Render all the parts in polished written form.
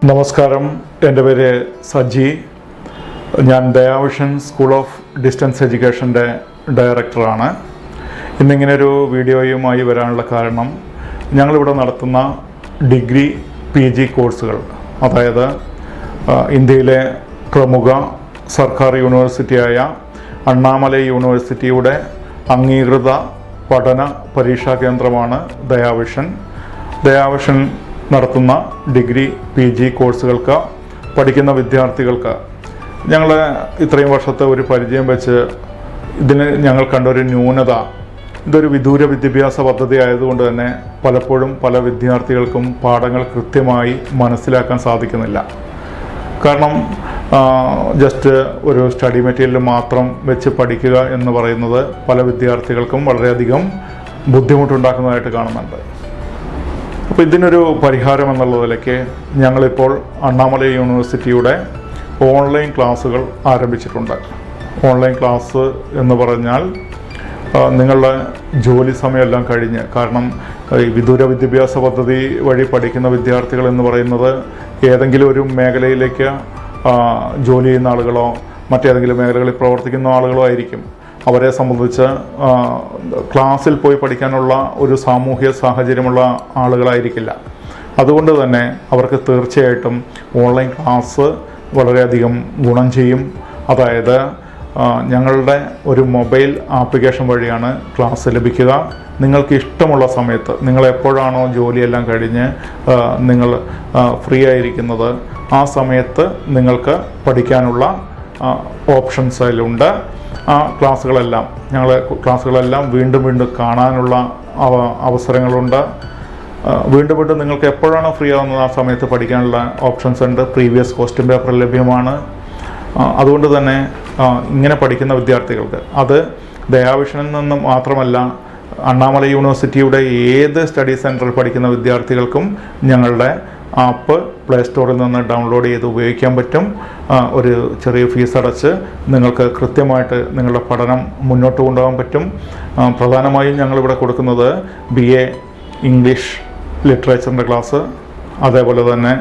നമസ്കാരം, എൻ്റെ പേര് സജി. ഞാൻ ദയാവിഷൻ സ്കൂൾ ഓഫ് ഡിസ്റ്റൻസ് എഡ്യൂക്കേഷൻ്റെ ഡയറക്ടറാണ്. ഇന്നിങ്ങനൊരു വീഡിയോയുമായി വരാനുള്ള കാരണം, ഞങ്ങളിവിടെ നടത്തുന്ന ഡിഗ്രി PG കോഴ്സുകൾ, അതായത് ഇന്ത്യയിലെ പ്രമുഖ സർക്കാർ യൂണിവേഴ്സിറ്റിയായ അണ്ണാമലൈ യൂണിവേഴ്സിറ്റിയുടെ അംഗീകൃത പഠന പരീക്ഷാ കേന്ദ്രമാണ് ദയാവിഷൻ. ദയാവിഷൻ നടത്തുന്ന ഡിഗ്രി PG കോഴ്സുകൾക്ക് പഠിക്കുന്ന വിദ്യാർത്ഥികൾക്ക് ഞങ്ങൾ ഇത്രയും വർഷത്തെ ഒരു പരിചയം വെച്ച് ഇതിന് ഞങ്ങൾ കണ്ടൊരു ന്യൂനത, ഇതൊരു വിദൂര വിദ്യാഭ്യാസ പദ്ധതി ആയതുകൊണ്ട് തന്നെ പലപ്പോഴും പല വിദ്യാർത്ഥികൾക്കും പാഠങ്ങൾ കൃത്യമായി മനസ്സിലാക്കാൻ സാധിക്കുന്നില്ല. കാരണം ജസ്റ്റ് ഒരു സ്റ്റഡി മെറ്റീരിയൽ മാത്രം വെച്ച് പഠിക്കുക എന്ന് പറയുന്നത് പല വിദ്യാർത്ഥികൾക്കും വളരെയധികം ബുദ്ധിമുട്ടുണ്ടാക്കുന്നതായിട്ട് കാണുന്നുണ്ട്. അപ്പോൾ ഇതിനൊരു പരിഹാരം എന്നുള്ള നിലയ്ക്ക് ഞങ്ങളിപ്പോൾ അണ്ണാമലൈ യൂണിവേഴ്സിറ്റിയുടെ ഓൺലൈൻ ക്ലാസ്സുകൾ ആരംഭിച്ചിട്ടുണ്ട്. ഓൺലൈൻ ക്ലാസ് എന്ന് പറഞ്ഞാൽ നിങ്ങളുടെ ജോലി സമയമെല്ലാം കഴിഞ്ഞ്, കാരണം ഈ വിദൂര വിദ്യാഭ്യാസ പദ്ധതി വഴി പഠിക്കുന്ന വിദ്യാർത്ഥികൾ എന്ന് പറയുന്നത് ഏതെങ്കിലും ഒരു മേഖലയിലേക്ക് ജോലി ചെയ്യുന്ന ആളുകളോ മറ്റേതെങ്കിലും മേഖലകളിൽ പ്രവർത്തിക്കുന്ന ആളുകളോ ആയിരിക്കും. അവരെ സംബന്ധിച്ച് ക്ലാസ്സിൽ പോയി പഠിക്കാനുള്ള ഒരു സാമൂഹ്യ സാഹചര്യമുള്ള ആളുകളായിരിക്കില്ല. അതുകൊണ്ട് തന്നെ അവർക്ക് തീർച്ചയായിട്ടും ഓൺലൈൻ ക്ലാസ് വളരെയധികം ഗുണം ചെയ്യും. അതായത് ഞങ്ങളുടെ ഒരു മൊബൈൽ ആപ്ലിക്കേഷൻ വഴിയാണ് ക്ലാസ് ലഭിക്കുക. നിങ്ങൾക്ക് ഇഷ്ടമുള്ള സമയത്ത്, നിങ്ങൾ എപ്പോഴാണോ ജോലിയെല്ലാം കഴിഞ്ഞ് നിങ്ങൾ ഫ്രീ ആയിരിക്കുന്നത്, ആ സമയത്ത് നിങ്ങൾക്ക് പഠിക്കാനുള്ള ഓപ്ഷൻസ് അതിലുണ്ട്. ആ ക്ലാസ്സുകളെല്ലാം വീണ്ടും കാണാനുള്ള അവസരങ്ങളുണ്ട്. വീണ്ടും നിങ്ങൾക്ക് എപ്പോഴാണോ ഫ്രീ ആവുന്നത് ആ സമയത്ത് പഠിക്കാനുള്ള ഓപ്ഷൻസ് ഉണ്ട്. പ്രീവിയസ് ക്വസ്റ്റ്യൻ പേപ്പർ ലഭ്യമാണ്. അതുകൊണ്ട് തന്നെ ഇങ്ങനെ പഠിക്കുന്ന വിദ്യാർത്ഥികൾക്ക്, അത് ദയാവിഷനിൽ നിന്ന് മാത്രമല്ല, അണ്ണാമലൈ യൂണിവേഴ്സിറ്റിയുടെ ഏത് സ്റ്റഡി സെൻറ്ററിൽ പഠിക്കുന്ന വിദ്യാർത്ഥികൾക്കും ഞങ്ങളുടെ ആപ്പ് പ്ലേ സ്റ്റോറിൽ നിന്ന് ഡൗൺലോഡ് ചെയ്ത് ഉപയോഗിക്കാൻ പറ്റും. ഒരു ചെറിയ ഫീസ് അടച്ച് നിങ്ങൾക്ക് കൃത്യമായിട്ട് നിങ്ങളുടെ പഠനം മുന്നോട്ട് കൊണ്ടുപോകാൻ പറ്റും. പ്രധാനമായും ഞങ്ങളിവിടെ കൊടുക്കുന്നത് BA ഇംഗ്ലീഷ് ലിറ്ററേച്ചറിൻ്റെ ക്ലാസ്, അതേപോലെ തന്നെ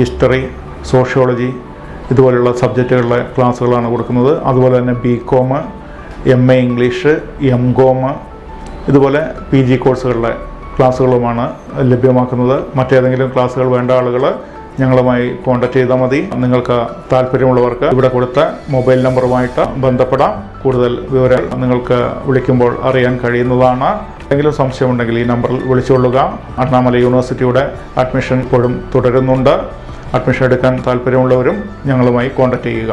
ഹിസ്റ്ററി, സോഷ്യോളജി ഇതുപോലുള്ള സബ്ജക്റ്റുകളുടെ ക്ലാസ്സുകളാണ് കൊടുക്കുന്നത്. അതുപോലെ തന്നെ BCom, MA ഇംഗ്ലീഷ്, MCom ഇതുപോലെ PG കോഴ്സുകളുടെ ക്ലാസ്സുകളുമാണ് ലഭ്യമാക്കുന്നത്. മറ്റേതെങ്കിലും ക്ലാസ്സുകൾ വേണ്ട ആളുകൾ ഞങ്ങളുമായി കോൺടാക്ട് ചെയ്താൽ മതി. നിങ്ങൾക്ക് താല്പര്യമുള്ളവർക്ക് ഇവിടെ കൊടുത്ത മൊബൈൽ നമ്പറുമായിട്ട് ബന്ധപ്പെടാം. കൂടുതൽ വിവരങ്ങൾ നിങ്ങൾക്ക് വിളിക്കുമ്പോൾ അറിയാൻ കഴിയുന്നതാണ്. എന്തെങ്കിലും സംശയമുണ്ടെങ്കിൽ ഈ നമ്പറിൽ വിളിച്ചുകൊള്ളുക. അണ്ണാമലൈ യൂണിവേഴ്സിറ്റിയുടെ അഡ്മിഷൻ ഇപ്പോഴും തുടരുന്നുണ്ട്. അഡ്മിഷൻ എടുക്കാൻ താല്പര്യമുള്ളവരും ഞങ്ങളുമായി കോൺടാക്ട് ചെയ്യുക.